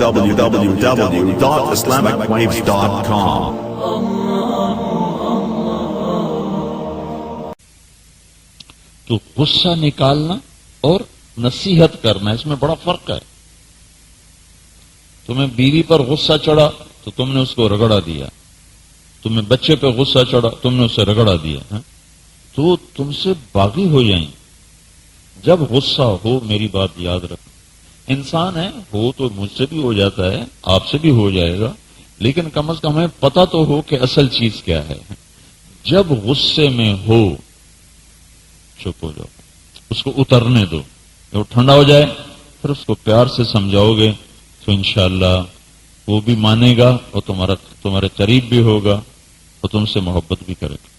www.islamicwaves.com. تو غصہ نکالنا اور نصیحت کرنا، اس میں بڑا فرق ہے۔ تمہیں بیوی پر غصہ چڑھا تو تم نے اس کو رگڑا دیا، تمہیں بچے پہ غصہ چڑھا تم نے اسے رگڑا دیا، تو تم سے باغی ہو جائیں۔ جب غصہ ہو، میری بات یاد رکھ، انسان ہے ہو تو مجھ سے بھی ہو جاتا ہے، آپ سے بھی ہو جائے گا، لیکن کم از کم ہمیں پتہ تو ہو کہ اصل چیز کیا ہے۔ جب غصے میں ہو چپ ہو جاؤ، اس کو اترنے دو، جب ٹھنڈا ہو جائے پھر اس کو پیار سے سمجھاؤ گے تو انشاءاللہ وہ بھی مانے گا اور تمہارے قریب بھی ہوگا اور تم سے محبت بھی کرے گا۔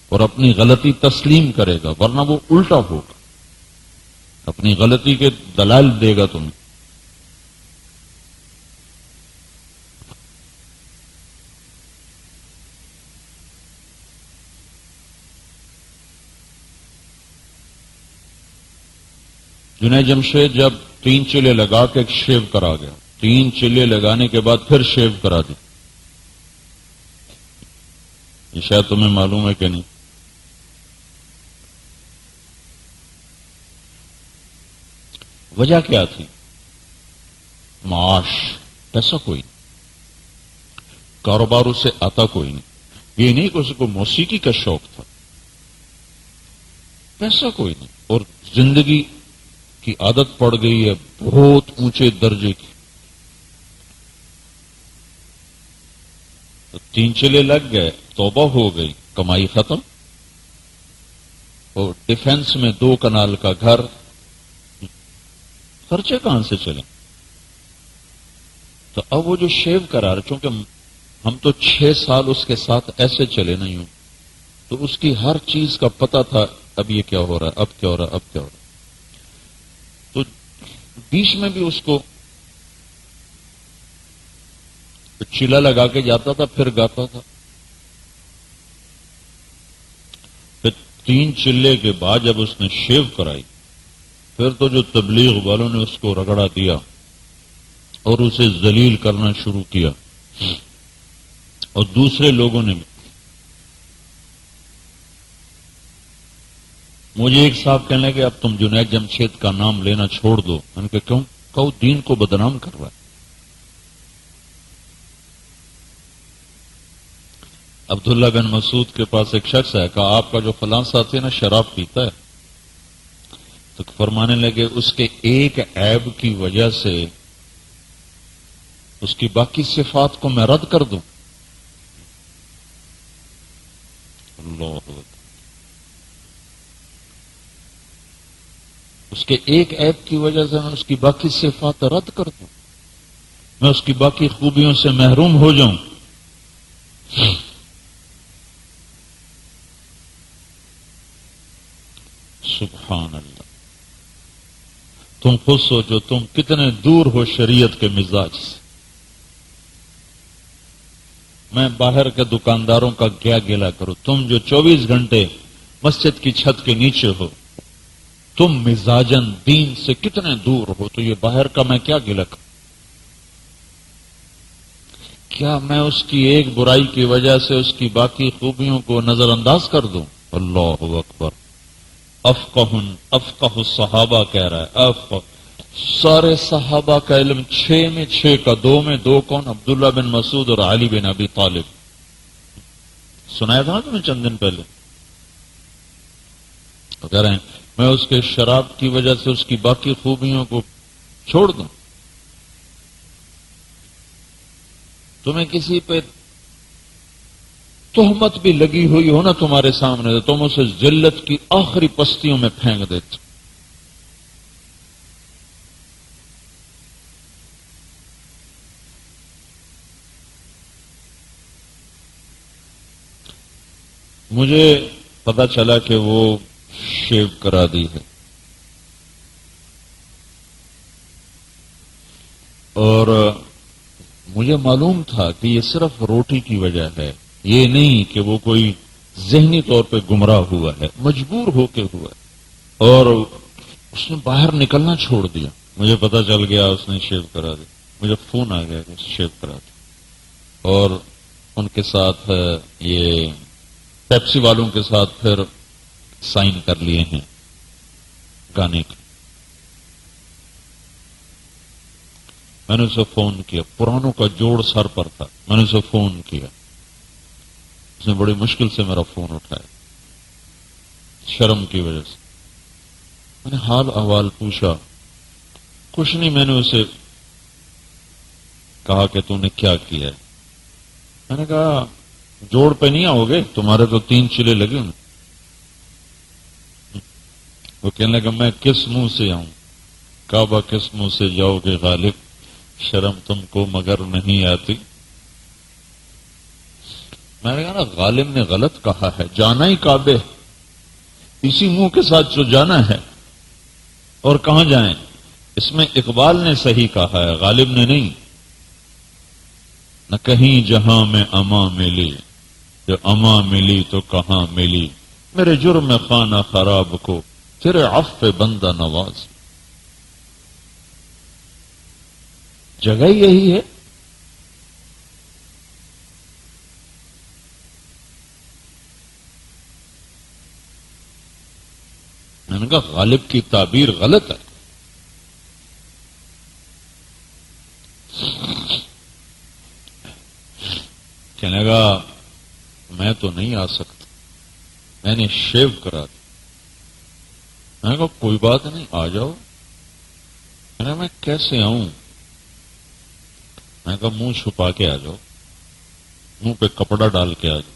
اور اپنی غلطی تسلیم کرے گا، ورنہ وہ الٹا ہوگا، اپنی غلطی کے دلائل دے گا تمہیں۔ جنید جمشید جب 3 چلے لگا کے شیو کرا گیا، 3 چلے لگانے کے بعد پھر شیو کرا دی، یہ شاید تمہیں معلوم ہے کہ نہیں؟ وجہ کیا تھی؟ معاش، پیسہ کوئی نہیں، کاروبار اسے آتا کوئی نہیں، یہ نہیں کہ اس کو موسیقی کا شوق تھا، پیسہ کوئی نہیں، اور زندگی کی عادت پڑ گئی ہے بہت اونچے درجے کی۔ تو 3 چلے لگ گئے، توبہ ہو گئی، کمائی ختم، اور ڈیفنس میں 2 کنال کا گھر، خرچے کہاں سے چلیں؟ تو اب وہ جو شیو کرا رہے، چونکہ ہم تو 6 سال اس کے ساتھ ایسے چلے نہیں ہوں، تو اس کی ہر چیز کا پتہ تھا، اب یہ کیا ہو رہا ہے، اب کیا ہو رہا ہے، اب کیا ہو رہا ہے۔ تو بیچ میں بھی اس کو چیلا لگا کے جاتا تھا، پھر گاتا تھا۔ پھر 3 چلے کے بعد جب اس نے شیو کرائی، پھر تو جو تبلیغ والوں نے اس کو رگڑا دیا اور اسے ذلیل کرنا شروع کیا، اور دوسرے لوگوں نے بھی۔ مجھے ایک صاحب کہنے لگے اب تم جنید جمشید کا نام لینا چھوڑ دو، میں نے کہا کیوں؟ کہو دین کو بدنام کر رہا ہے۔ عبداللہ بن مسعود کے پاس ایک شخص ہے، کہا آپ کا جو فلاں ساتھی ہے نا شراب پیتا ہے، تو فرمانے لگے اس کے ایک عیب کی وجہ سے اس کی باقی صفات کو میں رد کر دوں؟ اللہ اکبر۔ اس کے ایک عیب کی وجہ سے میں اس کی باقی صفات رد کر دوں، میں اس کی باقی خوبیوں سے محروم ہو جاؤں؟ سبحان اللہ۔ تم خود سوچو تم کتنے دور ہو شریعت کے مزاج سے۔ میں باہر کے دکانداروں کا کیا گلہ کروں، تم جو 24 گھنٹے مسجد کی چھت کے نیچے ہو، تم مزاجن دین سے کتنے دور ہو، تو یہ باہر کا میں کیا گلہ کروں؟ کیا میں اس کی ایک برائی کی وجہ سے اس کی باقی خوبیوں کو نظر انداز کر دوں؟ اللہ اکبر۔ افقہ الصحابہ کہہ رہا ہے، افقہ سارے صحابہ کا علم 6 میں 6 کا، 2 میں 2 کون؟ عبداللہ بن مسعود اور علی بن ابی طالب۔ سنایا تھا نا تمہیں چند دن پہلے؟ تو کہہ رہے ہیں میں اس کے شراب کی وجہ سے اس کی باقی خوبیوں کو چھوڑ دوں؟ تمہیں کسی پہ تہمت بھی لگی ہوئی ہو نا تمہارے سامنے، تو تم اسے ذلت کی آخری پستیوں میں پھینک دیتے۔ مجھے پتا چلا کہ وہ شیو کرا دی ہے، اور مجھے معلوم تھا کہ یہ صرف روٹی کی وجہ ہے، یہ نہیں کہ وہ کوئی ذہنی طور پہ گمراہ ہوا ہے، مجبور ہو کے ہوا ہے، اور اس نے باہر نکلنا چھوڑ دیا. مجھے پتا چل گیا اس نے شیو کرا دیا. مجھے فون آ گیا کہ شیو کرا دیا، اور ان کے ساتھ یہ پیپسی والوں کے ساتھ پھر سائن کر لیے ہیں گانے کے. میں نے اسے فون کیا، پرانوں کا جوڑ سر پر تھا. میں نے اسے فون کیا، اس نے بڑی مشکل سے میرا فون اٹھایا، شرم کی وجہ سے. میں نے حال احوال پوچھا، کچھ نہیں. میں نے اسے کہا کہ تو نے کیا کیا ہے؟ میں نے کہا جوڑ پہ نہیں آؤ گے، تمہارے تو 3 چلے لگے ہیں. وہ کہنے لگا میں کس منہ سے آؤں؟ کعبہ کس منہ سے جاؤ گے غالب، شرم تم کو مگر نہیں آتی. میں نے کہا نا غالب نے غلط کہا ہے، جانا ہی کعبے، اسی منہ کے ساتھ جو جانا ہے. اور کہاں جائیں؟ اس میں اقبال نے صحیح کہا ہے، غالب نے نہیں. نہ کہیں جہاں میں اما ملی، جو اما ملی تو کہاں ملی، میرے جرم خانہ خراب کو تیرے عفو بندہ نواز. جگہ یہی ہے. میں نے کہا غالب کی تعبیر غلط ہے. کہنے لگا میں تو نہیں آ سکتا، میں نے شیو کرا دیا. میں نے کہا کوئی بات نہیں، آ جاؤ. میں نے کہا میں کیسے آؤں؟ میں نے کہا منہ چھپا کے آ جاؤ، منہ پہ کپڑا ڈال کے آ جاؤ.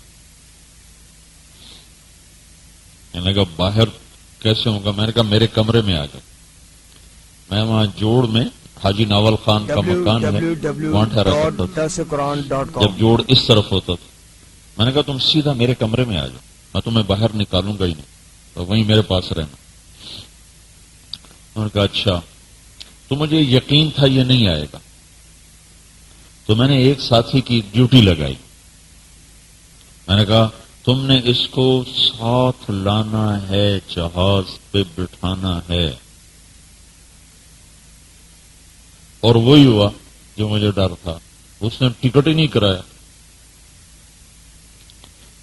میں نے کہا باہر کیسے ہوں گا؟ میں نے کہا میرے کمرے میں آ جاؤ. میں وہاں جوڑ میں حاجی ناول خان کا مکان ہے، وہاں ٹھہرا کرتا تھا جب جوڑ اس طرف ہوتا تھا. میں نے کہا تم سیدھا میرے کمرے میں آ جاؤ، میں تمہیں باہر نکالوں گا ہی نہیں، تو وہیں میرے پاس رہنا. انہوں نے کہا اچھا. تو مجھے یقین تھا یہ نہیں آئے گا، تو میں نے ایک ساتھی کی ڈیوٹی لگائی. میں نے کہا تم نے اس کو ساتھ لانا ہے، جہاز پہ بٹھانا ہے. اور وہی ہوا جو مجھے ڈر تھا. اس نے ٹکٹ ہی نہیں کرایا.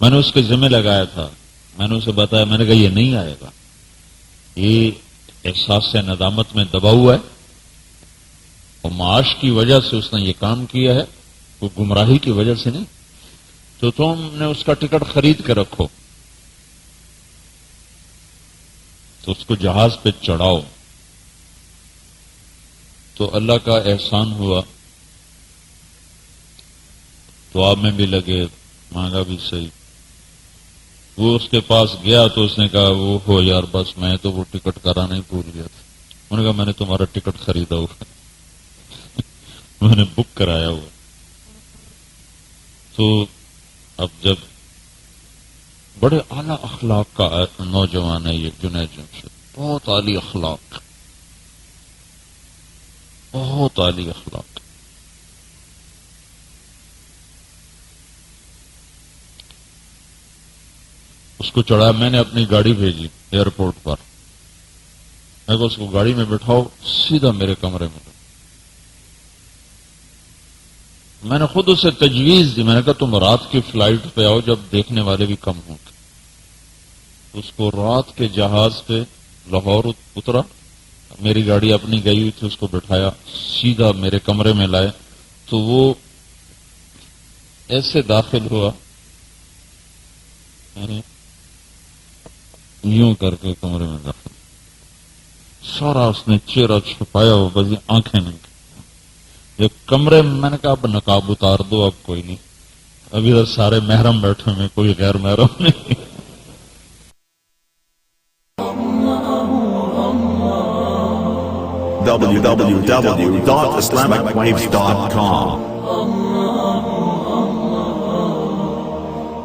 میں نے اس کے ذمہ لگایا تھا، میں نے اسے بتایا، میں نے کہا یہ نہیں آئے گا. یہ احساس سے ندامت میں دبا ہوا ہے، اور معاش کی وجہ سے اس نے یہ کام کیا ہے، وہ گمراہی کی وجہ سے نہیں. تو تم نے اس کا ٹکٹ خرید کے رکھو، تو اس کو جہاز پہ چڑھاؤ. تو اللہ کا احسان ہوا، دعا میں بھی لگے، مانگا بھی صحیح. وہ اس کے پاس گیا تو اس نے کہا وہ ہو یار بس میں تو وہ ٹکٹ کرانا ہی بھول گیا تھا. انہوں نے کہا میں نے تمہارا ٹکٹ خریدا ہوا، میں نے بک کرایا ہوا. تو اب جب بڑے اعلی اخلاق کا نوجوان ہے یہ جنید جمشید، بہت اعلی اخلاق، بہت اعلی اخلاق. اس کو چڑھا، میں نے اپنی گاڑی بھیجی ایئرپورٹ پر. میں کو اس کو گاڑی میں بٹھاؤ، سیدھا میرے کمرے میں. میں نے خود اسے تجویز دی، میں نے کہا تم رات کی فلائٹ پہ آؤ جب دیکھنے والے بھی کم ہوں گے. اس کو رات کے جہاز پہ لاہور اترا، میری گاڑی اپنی گئی ہوئی تھی، اس کو بٹھایا، سیدھا میرے کمرے میں لائے. تو وہ ایسے داخل ہوا، یوں کر کے کمرے میں داخل، سارا اس نے چہرہ چھپایا ہوا، بس آنکھیں نہیں. یہ کمرے میں نے کہا اب نقاب اتار دو، اب کوئی نہیں، ابھی تو سارے محرم بیٹھے میں، کوئی غیر محرم نہیں. www.islamicwaves.com